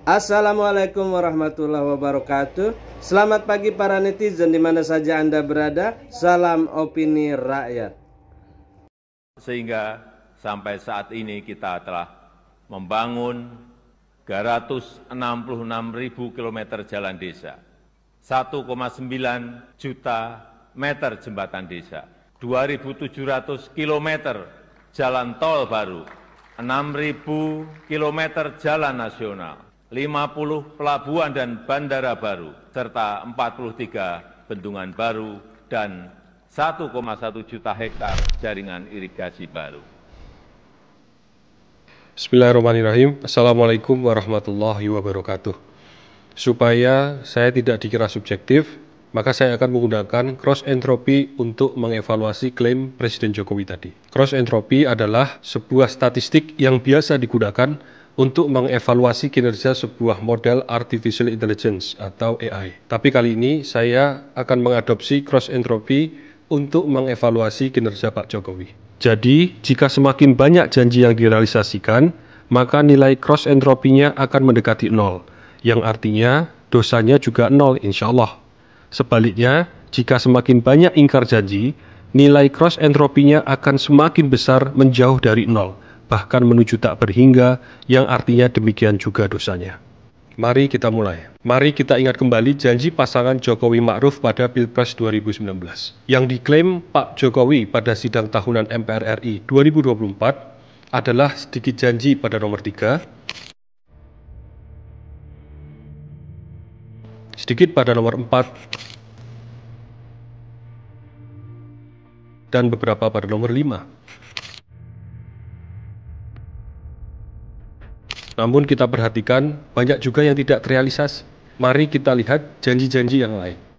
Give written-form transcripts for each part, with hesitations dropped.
Assalamualaikum warahmatullahi wabarakatuh. Selamat pagi para netizen di mana saja Anda berada. Salam opini rakyat. Sehingga sampai saat ini kita telah membangun 366.000 km jalan desa, 1,9 juta meter jembatan desa, 2.700 km jalan tol baru, 6.000 km jalan nasional, 50 pelabuhan dan bandara baru, serta 43 bendungan baru dan 1,1 juta hektar jaringan irigasi baru. Bismillahirrahmanirrahim. Assalamualaikum warahmatullahi wabarakatuh. Supaya saya tidak dikira subjektif, maka saya akan menggunakan cross entropy untuk mengevaluasi klaim Presiden Jokowi tadi. Cross entropy adalah sebuah statistik yang biasa digunakan untuk mengevaluasi kinerja sebuah model artificial intelligence atau AI. Tapi kali ini saya akan mengadopsi cross entropy untuk mengevaluasi kinerja Pak Jokowi. Jadi, jika semakin banyak janji yang direalisasikan, maka nilai cross entropinya akan mendekati 0, yang artinya dosanya juga 0 insya Allah. Sebaliknya, jika semakin banyak ingkar janji, nilai cross entropinya akan semakin besar menjauh dari 0, bahkan menuju tak berhingga, yang artinya demikian juga dosanya. Mari kita mulai. Mari kita ingat kembali janji pasangan Jokowi Ma'ruf pada Pilpres 2019. Yang diklaim Pak Jokowi pada sidang tahunan MPR RI 2024 adalah sedikit janji pada nomor 3, sedikit pada nomor 4, dan beberapa pada nomor 5. Namun kita perhatikan banyak juga yang tidak terrealisasi. Mari kita lihat janji-janji yang lain.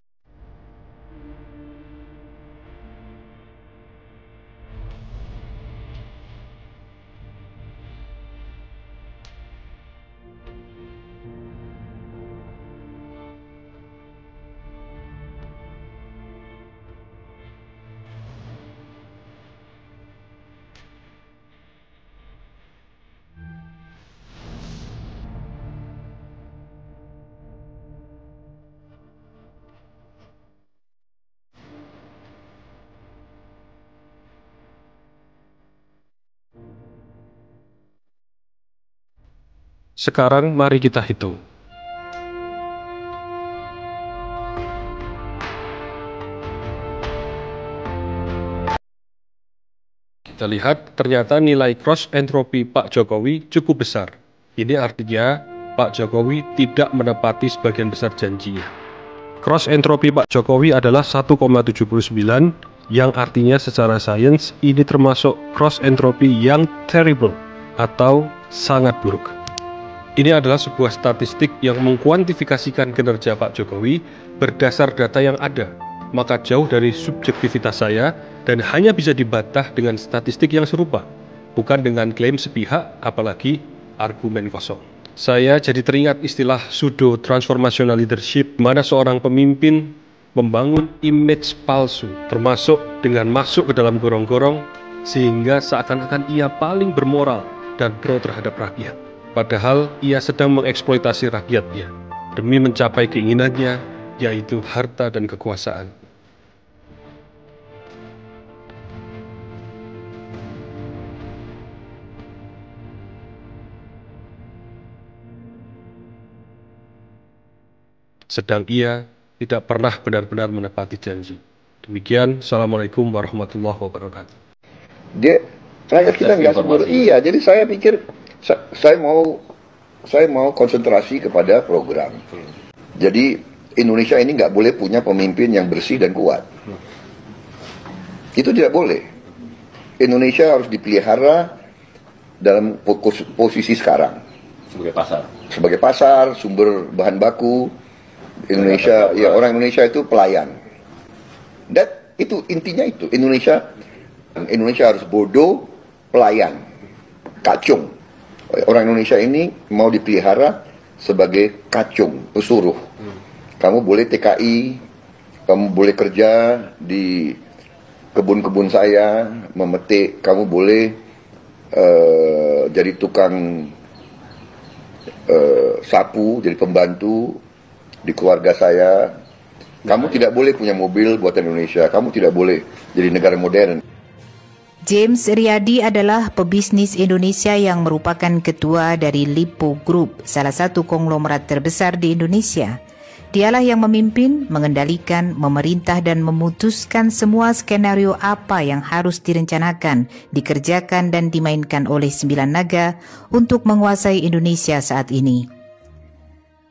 Sekarang mari kita hitung. Kita lihat ternyata nilai cross entropy Pak Jokowi cukup besar. Ini artinya Pak Jokowi tidak menepati sebagian besar janjinya. Cross entropy Pak Jokowi adalah 1,79, yang artinya secara sains ini termasuk cross entropy yang terrible atau sangat buruk. Ini adalah sebuah statistik yang mengkuantifikasikan kinerja Pak Jokowi berdasar data yang ada, maka jauh dari subjektivitas saya dan hanya bisa dibantah dengan statistik yang serupa, bukan dengan klaim sepihak, apalagi argumen kosong. Saya jadi teringat istilah pseudo transformational leadership, di mana seorang pemimpin membangun image palsu, termasuk dengan masuk ke dalam gorong-gorong, sehingga seakan-akan ia paling bermoral dan pro terhadap rakyat. Padahal ia sedang mengeksploitasi rakyatnya demi mencapai keinginannya, yaitu harta dan kekuasaan. Sedang ia tidak pernah benar-benar menepati janji. Demikian, Assalamualaikum warahmatullahi wabarakatuh. Rakyat kita nggak sebodoh. Iya, jadi saya pikir saya mau konsentrasi kepada program. Jadi Indonesia ini nggak boleh punya pemimpin yang bersih dan kuat. Itu tidak boleh. Indonesia harus dipelihara dalam posisi sekarang. Sebagai pasar, sumber bahan baku. Indonesia, ya orang Indonesia itu pelayan. Dan itu intinya itu. Indonesia harus bodoh, pelayan, kacung. Orang Indonesia ini mau dipelihara sebagai kacung, pesuruh. Kamu boleh TKI, kamu boleh kerja di kebun-kebun saya, memetik, kamu boleh jadi tukang sapu, jadi pembantu di keluarga saya. Kamu tidak boleh punya mobil buatan Indonesia, kamu tidak boleh jadi negara modern. James Riyadi adalah pebisnis Indonesia yang merupakan ketua dari Lipo Group, salah satu konglomerat terbesar di Indonesia. Dialah yang memimpin, mengendalikan, memerintah dan memutuskan semua skenario apa yang harus direncanakan, dikerjakan dan dimainkan oleh 9 naga untuk menguasai Indonesia saat ini.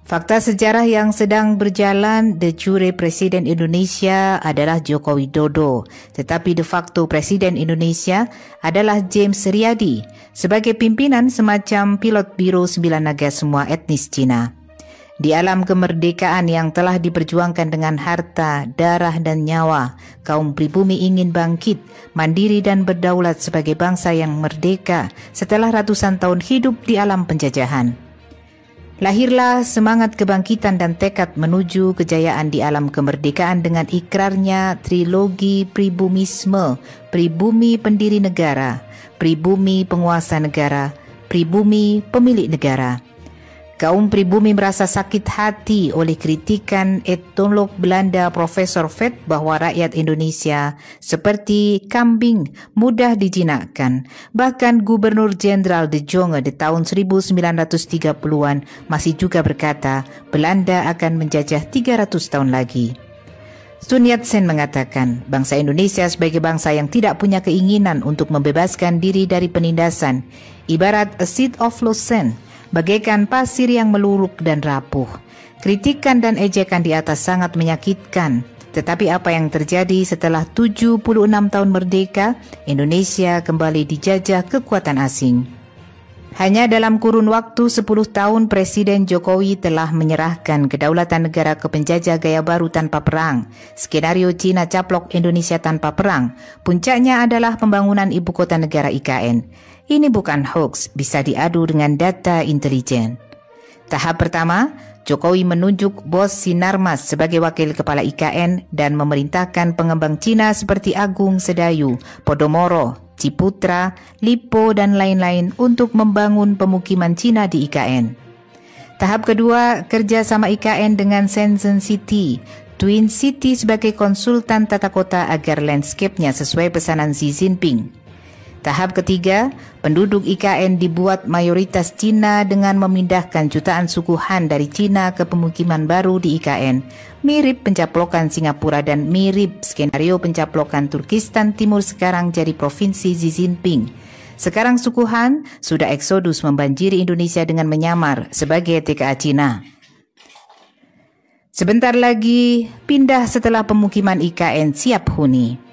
Fakta sejarah yang sedang berjalan, de jure Presiden Indonesia adalah Joko Widodo, tetapi de facto Presiden Indonesia adalah James Riyadi sebagai pimpinan semacam pilot biro 9 naga semua etnis Cina. Di alam kemerdekaan yang telah diperjuangkan dengan harta, darah dan nyawa, kaum pribumi ingin bangkit, mandiri dan berdaulat sebagai bangsa yang merdeka setelah ratusan tahun hidup di alam penjajahan. Lahirlah semangat kebangkitan dan tekad menuju kejayaan di alam kemerdekaan dengan ikrarnya trilogi pribumisme, pribumi pendiri negara, pribumi penguasa negara, pribumi pemilik negara. Kaum pribumi merasa sakit hati oleh kritikan etnolog Belanda Profesor Vet bahwa rakyat Indonesia seperti kambing mudah dijinakkan. Bahkan Gubernur Jenderal De Jonge di tahun 1930-an masih juga berkata Belanda akan menjajah 300 tahun lagi. Sun Yat-sen mengatakan bangsa Indonesia sebagai bangsa yang tidak punya keinginan untuk membebaskan diri dari penindasan, ibarat a seat of Lausanne, bagaikan pasir yang meluruk dan rapuh. Kritikan dan ejekan di atas sangat menyakitkan. Tetapi apa yang terjadi setelah 76 tahun merdeka, Indonesia kembali dijajah kekuatan asing. Hanya dalam kurun waktu 10 tahun Presiden Jokowi telah menyerahkan kedaulatan negara ke penjajah gaya baru tanpa perang. Skenario Cina caplok Indonesia tanpa perang. Puncaknya adalah pembangunan ibu kota negara IKN. Ini bukan hoax, bisa diadu dengan data intelijen. Tahap pertama, Jokowi menunjuk Bos Sinarmas sebagai wakil kepala IKN dan memerintahkan pengembang Cina seperti Agung Sedayu, Podomoro, Ciputra, Lipo dan lain-lain untuk membangun pemukiman Cina di IKN. Tahap kedua, kerjasama IKN dengan Shenzhen City, Twin City sebagai konsultan tata kota agar landscape-nya sesuai pesanan Xi Jinping. Tahap ketiga, penduduk IKN dibuat mayoritas Cina dengan memindahkan jutaan suku Han dari Cina ke pemukiman baru di IKN. Mirip pencaplokan Singapura dan mirip skenario pencaplokan Turkistan Timur sekarang jadi provinsi Xi Jinping. Sekarang suku Han sudah eksodus membanjiri Indonesia dengan menyamar sebagai TKA Cina. Sebentar lagi pindah setelah pemukiman IKN siap huni.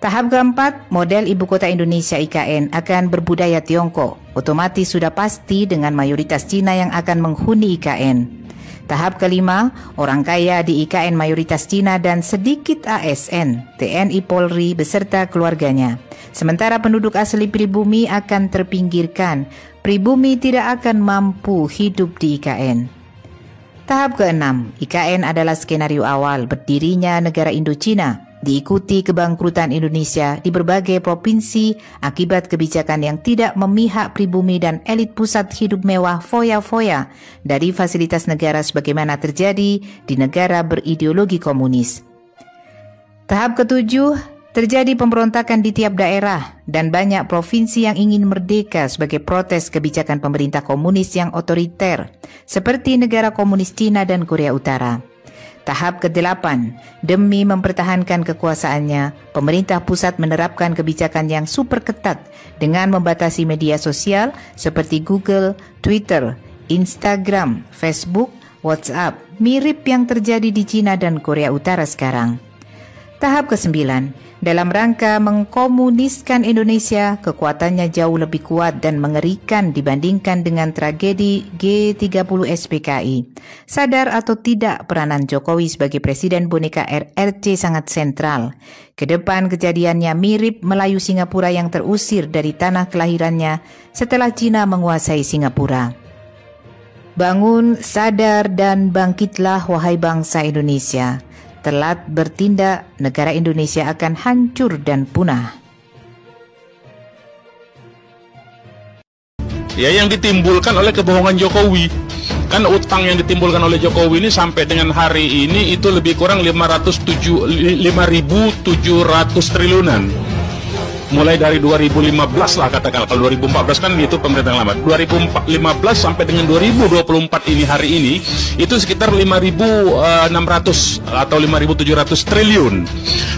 Tahap keempat, model ibu kota Indonesia IKN akan berbudaya Tiongkok. Otomatis sudah pasti dengan mayoritas Cina yang akan menghuni IKN. Tahap kelima, orang kaya di IKN mayoritas Cina dan sedikit ASN, TNI Polri beserta keluarganya. Sementara penduduk asli pribumi akan terpinggirkan. Pribumi tidak akan mampu hidup di IKN. Tahap keenam, IKN adalah skenario awal berdirinya negara Indochina. Diikuti kebangkrutan Indonesia di berbagai provinsi akibat kebijakan yang tidak memihak pribumi dan elit pusat hidup mewah foya-foya dari fasilitas negara sebagaimana terjadi di negara berideologi komunis. Tahap ketujuh, terjadi pemberontakan di tiap daerah dan banyak provinsi yang ingin merdeka sebagai protes kebijakan pemerintah komunis yang otoriter seperti negara komunis Cina dan Korea Utara. Tahap ke-8, demi mempertahankan kekuasaannya, pemerintah pusat menerapkan kebijakan yang super ketat dengan membatasi media sosial seperti Google, Twitter, Instagram, Facebook, WhatsApp, mirip yang terjadi di Cina dan Korea Utara sekarang. Tahap ke-9, dalam rangka mengkomuniskan Indonesia, kekuatannya jauh lebih kuat dan mengerikan dibandingkan dengan tragedi G30 SPKI. Sadar atau tidak, peranan Jokowi sebagai Presiden boneka RRC sangat sentral. Kedepan kejadiannya mirip Melayu Singapura yang terusir dari tanah kelahirannya setelah Cina menguasai Singapura. Bangun, sadar, dan bangkitlah wahai bangsa Indonesia. Telat bertindak, negara Indonesia akan hancur dan punah. Ya, yang ditimbulkan oleh kebohongan Jokowi. Kan utang yang ditimbulkan oleh Jokowi ini sampai dengan hari ini itu lebih kurang 5.700 triliunan. Mulai dari 2015 lah katakan, kalau 2014 kan itu pemerintah lama. 2015 sampai dengan 2024 ini hari ini itu sekitar 5.600 atau 5.700 triliun.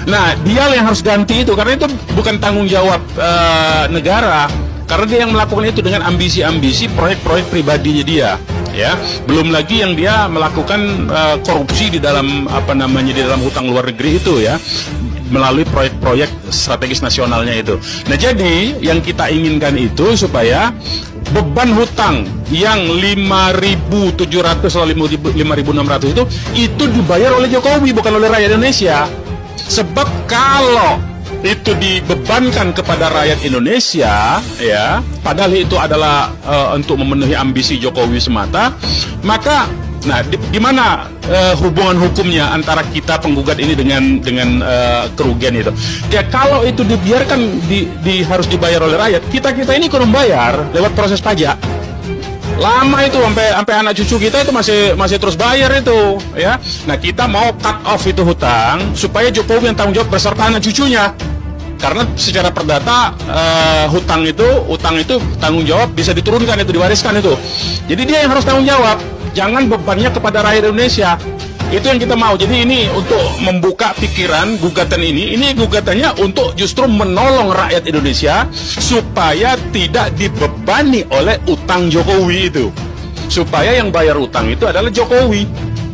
Nah, dia yang harus ganti itu karena itu bukan tanggung jawab negara. Karena dia yang melakukan itu dengan ambisi-ambisi proyek-proyek pribadinya dia, ya. Belum lagi yang dia melakukan korupsi di dalam di dalam hutang luar negeri itu, ya, melalui proyek-proyek strategis nasionalnya itu. Nah, jadi yang kita inginkan itu supaya beban hutang yang 5.700 atau 5.600 itu dibayar oleh Jokowi, bukan oleh rakyat Indonesia. Sebab kalau itu dibebankan kepada rakyat Indonesia, ya, padahal itu adalah untuk memenuhi ambisi Jokowi semata, maka di mana hubungan hukumnya antara kita penggugat ini dengan kerugian itu? Ya, kalau itu dibiarkan harus dibayar oleh rakyat, kita ini kurang bayar lewat proses pajak. Lama itu sampai anak cucu kita itu masih terus bayar itu, ya. Nah, kita mau cut off itu hutang supaya Jokowi yang tanggung jawab beserta anak cucunya. Karena secara perdata utang itu tanggung jawab bisa diturunkan, itu diwariskan itu. Jadi dia yang harus tanggung jawab. Jangan bebannya kepada rakyat Indonesia. Itu yang kita mau. Jadi ini untuk membuka pikiran gugatan ini gugatannya untuk justru menolong rakyat Indonesia supaya tidak dibebani oleh utang Jokowi itu. Supaya yang bayar utang itu adalah Jokowi.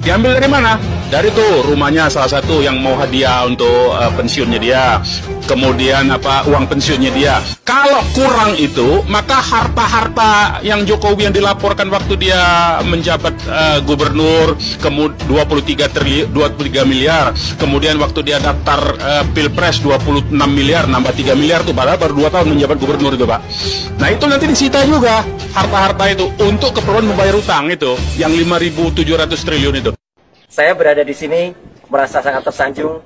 Diambil dari mana? Dari tuh rumahnya salah satu yang mau hadiah untuk pensiunnya dia, kemudian uang pensiunnya dia. Kalau kurang itu, maka harta-harta yang Jokowi yang dilaporkan waktu dia menjabat gubernur, kemudian 23 miliar, kemudian waktu dia daftar pilpres 26 miliar, nambah 3 miliar tuh, padahal baru 2 tahun menjabat gubernur itu, Pak. Nah, itu nanti disita juga harta-harta itu untuk keperluan membayar utang itu, yang 5.700 triliun itu. Saya berada di sini merasa sangat tersanjung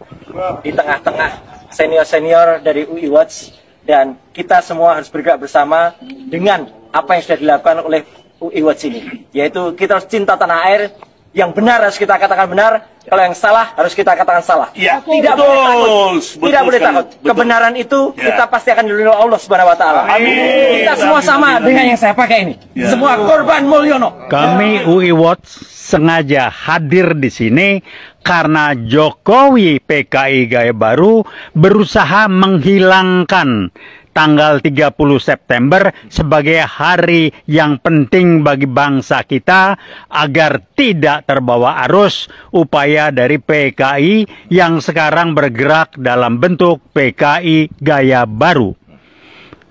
di tengah-tengah senior-senior dari UI Watch, dan kita semua harus bergerak bersama dengan apa yang sudah dilakukan oleh UI Watch ini, yaitu kita harus cinta tanah air. Yang benar harus kita katakan benar, kalau yang salah harus kita katakan salah. Ya, tidak boleh takut. Tidak boleh takut. Kebenaran itu kita pasti akan dilindungi oleh Allah Subhanahu wa taala. Amin. Kita semua sama dengan yang saya pakai ini. Semua korban Mulyono. Kami UI Watch sengaja hadir di sini karena Jokowi PKI Gaya Baru berusaha menghilangkan tanggal 30 September sebagai hari yang penting bagi bangsa kita agar tidak terbawa arus upaya dari PKI yang sekarang bergerak dalam bentuk PKI Gaya Baru.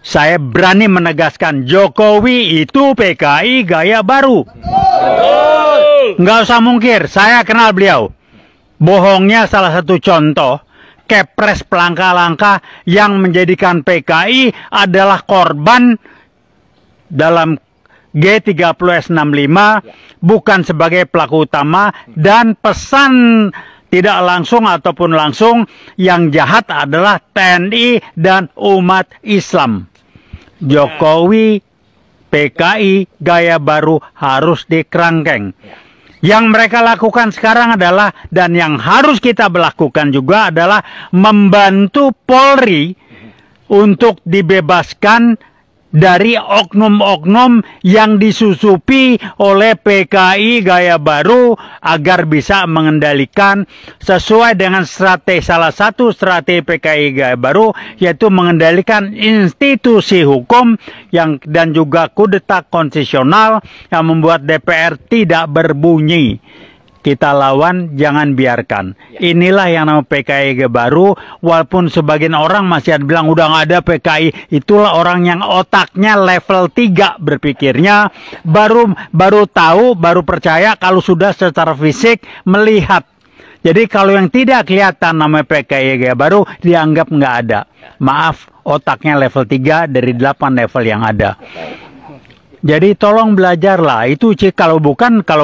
Saya berani menegaskan Jokowi itu PKI Gaya Baru. Nggak usah mungkir, saya kenal beliau. Bohongnya salah satu contoh. Kepres pelangka-langka yang menjadikan PKI adalah korban dalam G30S65 bukan sebagai pelaku utama, dan pesan tidak langsung ataupun langsung yang jahat adalah TNI dan umat Islam. Jokowi PKI Gaya Baru harus dikerangkeng. Yang mereka lakukan sekarang adalah, dan yang harus kita lakukan juga adalah membantu Polri untuk dibebaskan dari oknum-oknum yang disusupi oleh PKI Gaya Baru agar bisa mengendalikan sesuai dengan salah satu strategi PKI Gaya Baru, yaitu mengendalikan institusi hukum dan juga kudeta konstitusional yang membuat DPR tidak berbunyi. Kita lawan, jangan biarkan. Inilah yang namanya PKI Gaya Baru. Walaupun sebagian orang masih ada bilang udah nggak ada PKI, itulah orang yang otaknya level 3 berpikirnya, baru tahu, baru percaya kalau sudah secara fisik melihat. Jadi kalau yang tidak kelihatan namanya PKI Gaya Baru dianggap nggak ada. Maaf, otaknya level 3 dari 8 level yang ada. Jadi tolong belajarlah. Itu kalau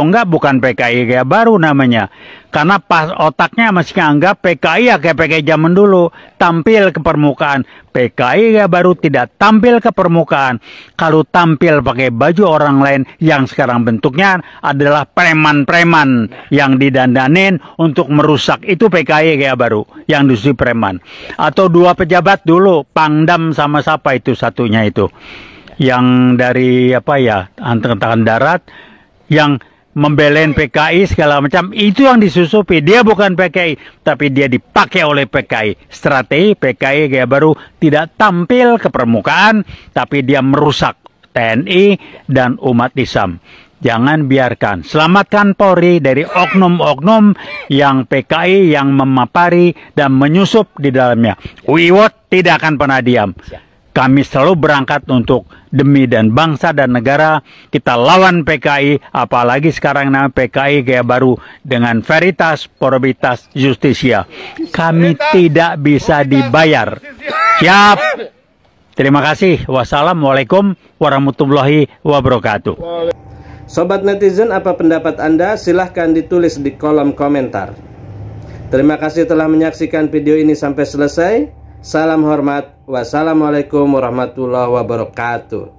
enggak bukan PKI Gaya Baru namanya. Karena pas otaknya masih nganggap PKI ya kayak PKI zaman dulu, tampil ke permukaan. PKI Gaya Baru tidak tampil ke permukaan. Kalau tampil pakai baju orang lain yang sekarang bentuknya adalah preman-preman yang didandanin untuk merusak, itu PKI Gaya Baru yang disuruh preman. Atau dua pejabat dulu, Pangdam sama siapa itu satunya itu, yang dari Angkatan Darat, yang membelain PKI segala macam, itu yang disusupi. Dia bukan PKI, tapi dia dipakai oleh PKI. Strategi PKI Gaya Baru tidak tampil ke permukaan, tapi dia merusak TNI dan umat Islam. Jangan biarkan. Selamatkan Polri dari oknum-oknum yang PKI yang memapari dan menyusup di dalamnya. Uiwot tidak akan pernah diam. Kami selalu berangkat untuk demi dan bangsa dan negara. Kita lawan PKI, apalagi sekarang nama PKI Gaya Baru dengan Veritas, Probabilitas, Justisia. Kami tidak bisa dibayar. Siap. Terima kasih. Wassalamualaikum warahmatullahi wabarakatuh. Sobat netizen, apa pendapat Anda? Silahkan ditulis di kolom komentar. Terima kasih telah menyaksikan video ini sampai selesai. Salam hormat. Wassalamualaikum warahmatullahi wabarakatuh.